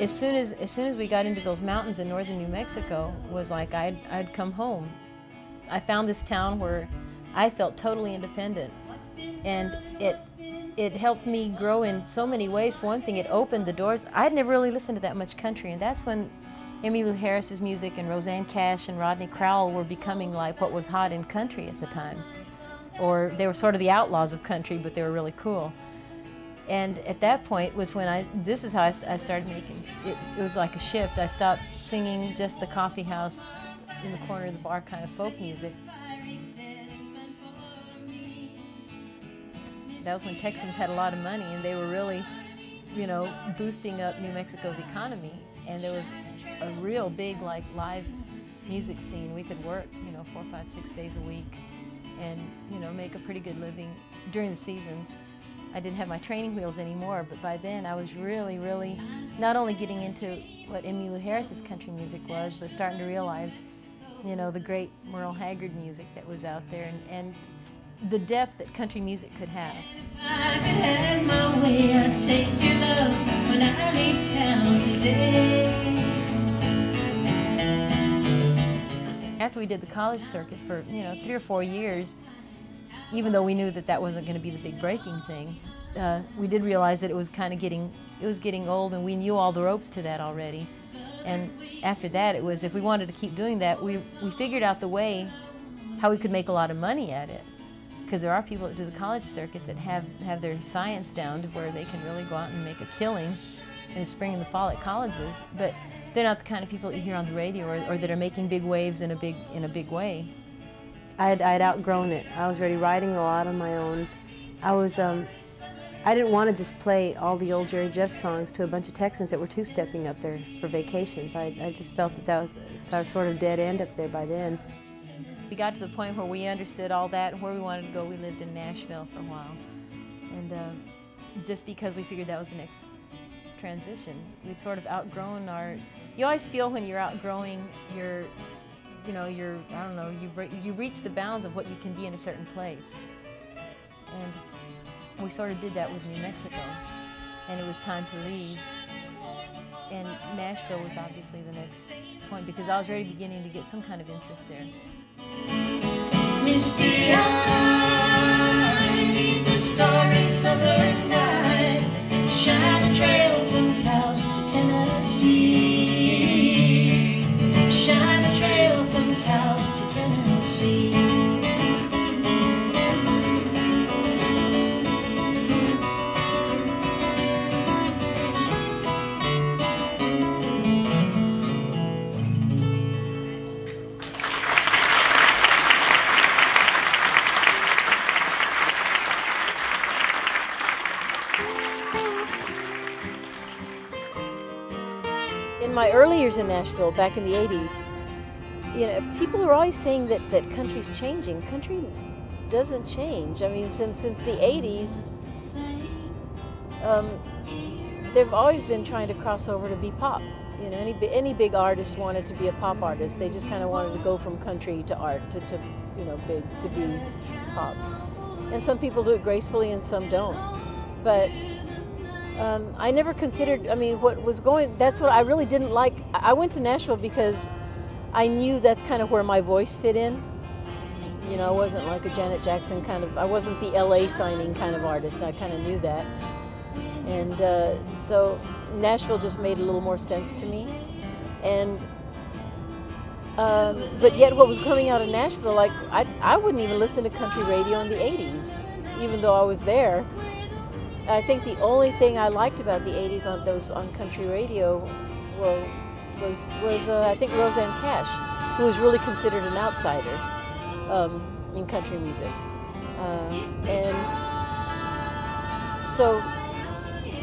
as soon as we got into those mountains in northern New Mexico, was like I'd come home. I found this town where I felt totally independent, and it helped me grow in so many ways. For one thing, it opened the doors. I'd never really listened to that much country, and that's when Emmylou Harris's music and Rosanne Cash and Rodney Crowell were becoming like what was hot in country at the time. Or they were sort of the outlaws of country, but they were really cool. And at that point was when this is how I started making, it was like a shift. I stopped singing just the coffee house in the corner of the bar kind of folk music. That was when Texans had a lot of money, and they were really, boosting up New Mexico's economy. And there was a real big live music scene. We could work 4, 5, 6 days a week and make a pretty good living during the seasons. I didn't have my training wheels anymore, but by then I was really, really not only getting into what Emmylou Harris's country music was, but starting to realize the great Merle Haggard music that was out there, and the depth that country music could have. I could have my way, I'd take your love when I leave town today. After we did the college circuit for 3 or 4 years, even though we knew that wasn't going to be the big breaking thing, we did realize that it was getting old, and we knew all the ropes to that already. And after that, it was, if we wanted to keep doing that, we figured out the way how we could make a lot of money at it. Because there are people that do the college circuit that have their science down to where they can really go out and make a killing in the spring and the fall at colleges, but they're not the kind of people that you hear on the radio or that are making big waves in a big way. I'd outgrown it. I was already writing a lot on my own. I didn't want to just play all the old Jerry Jeff songs to a bunch of Texans that were two-stepping up there for vacations. I just felt that was sort of dead end up there by then. We got to the point where we understood all that and where we wanted to go. We lived in Nashville for a while. And just because we figured that was the next transition. We'd sort of outgrown you always feel when you're outgrowing you've reached the bounds of what you can be in a certain place. And we sort of did that with New Mexico, and it was time to leave. And Nashville was obviously the next point, because I was already beginning to get some kind of interest there. Misty eye reads a starry summer night, shine a trail from Taos to Tennessee, shine a trail from Taos to Tennessee. In my early years in Nashville, back in the 80s, people are always saying that country's changing. Country doesn't change. I mean, since the 80s, they've always been trying to cross over to be pop. Any big artist wanted to be a pop artist. They just kind of wanted to go from country to art to big to be pop. And some people do it gracefully and some don't. But I never considered, what was going, that's what I really didn't like. I went to Nashville because I knew that's kind of where my voice fit in. I wasn't like a Janet Jackson I wasn't the LA signing kind of artist. I kind of knew that. And so Nashville just made a little more sense to me. And, but yet what was coming out of Nashville, I wouldn't even listen to country radio in the 80s, even though I was there. I think the only thing I liked about the 80s on country radio was I think Rosanne Cash, who was really considered an outsider in country music, and so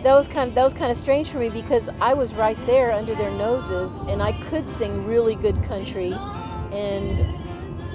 that was kind of strange for me, because I was right there under their noses, and I could sing really good country, and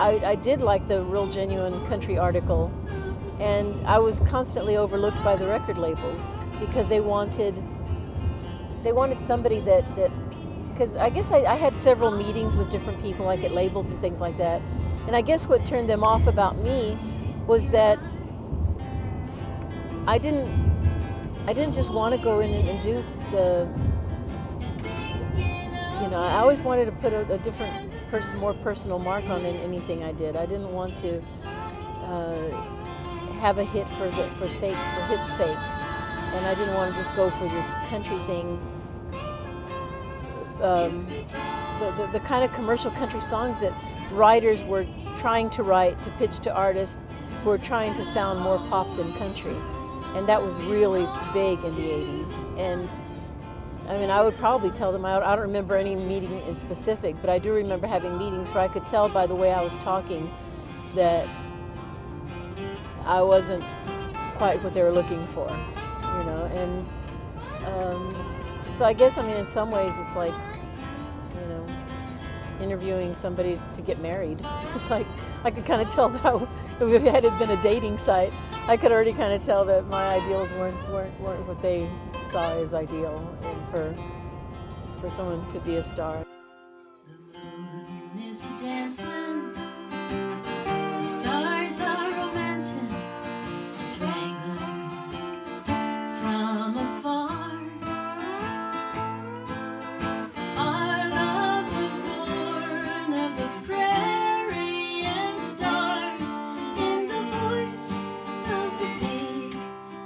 I did like the Real Genuine Country article. And I was constantly overlooked by the record labels because they wanted somebody that because I guess I had several meetings with different people, like at labels and things like that. And I guess what turned them off about me was that I didn't just want to go in and do know, I always wanted to put a different more personal mark on anything I did. I didn't want to have a hit for hit's sake, and I didn't want to just go for this country thing. The kind of commercial country songs that writers were trying to write to pitch to artists who were trying to sound more pop than country, and that was really big in the 80s. And I mean, I would probably tell them, I don't remember any meeting in specific, but I do remember having meetings where I could tell by the way I was talking that I wasn't quite what they were looking for, you know. And so I guess, I mean, in some ways it's like, you know, interviewing somebody to get married. It's like, I could kind of tell that if it had been a dating site, I could already kind of tell that my ideals weren't what they saw as ideal, and for someone to be a star. The moon is dancing, the stars are romancing, it's wrangling from afar. Our love was born of the prairie and stars in the voice of the big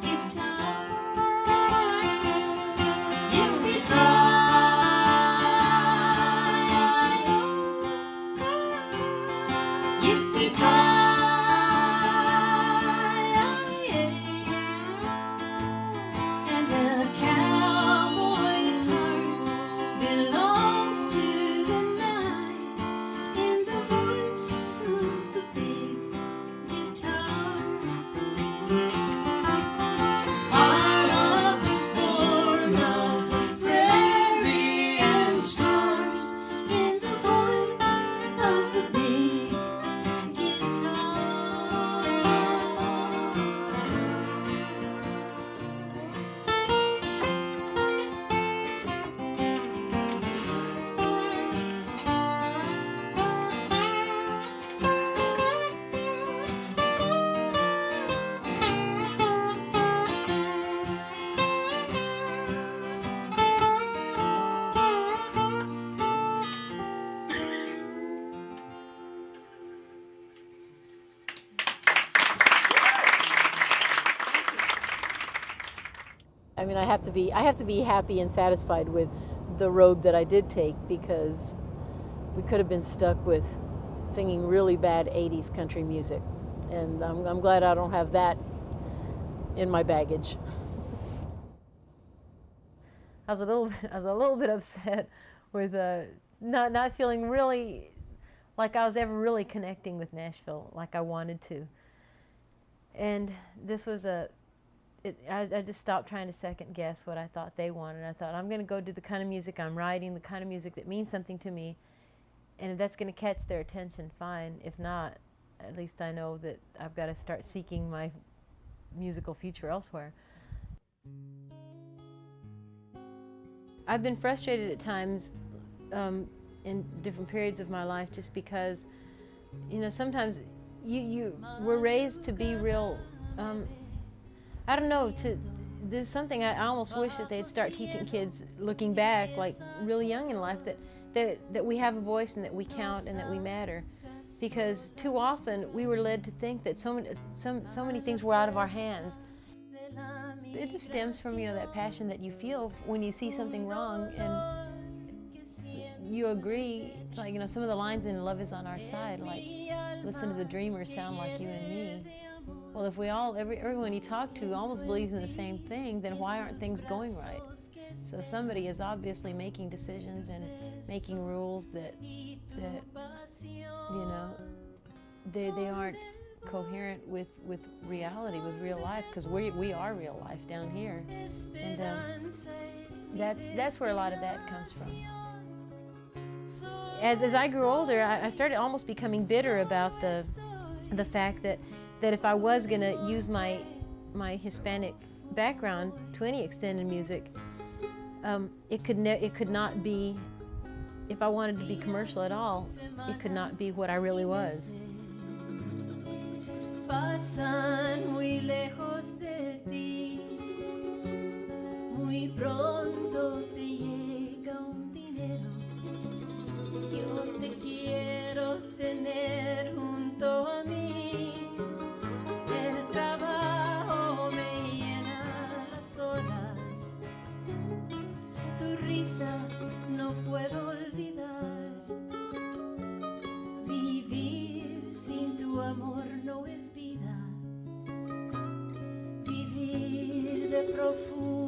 guitar. I mean, I have to be happy and satisfied with the road that I did take, because we could have been stuck with singing really bad 80s country music, and I'm glad I don't have that in my baggage. I was a little bit upset with not feeling really like I was ever really connecting with Nashville like I wanted to. And this was I just stopped trying to second guess what I thought they wanted. I thought, I'm going to go do the kind of music I'm writing, the kind of music that means something to me, and if that's going to catch their attention, fine. If not, at least I know that I've got to start seeking my musical future elsewhere. I've been frustrated at times in different periods of my life, just because, you know, sometimes you were raised to be real, I don't know, there's something I almost wish that they'd start teaching kids, looking back, like really young in life, that we have a voice and that we count and that we matter. Because too often we were led to think that so many things were out of our hands. It just stems from, you know, that passion that you feel when you see something wrong and you agree. It's like, you know, some of the lines in Love Is on Our Side, like, listen to the dreamers sound like you and me. Well, if everyone you talk to almost believes in the same thing, then why aren't things going right? So somebody is obviously making decisions and making rules that you know, they aren't coherent with reality, with real life, because we are real life down here, and that's where a lot of that comes from. As I grew older, I started almost becoming bitter about the fact that if I was going to use my Hispanic background to any extent in music, it could not be, if I wanted to be commercial at all, it could not be what I really was. Pasan muy lejos de ti, muy pronto te llega un dinero amor no es vida. Vivir de profundo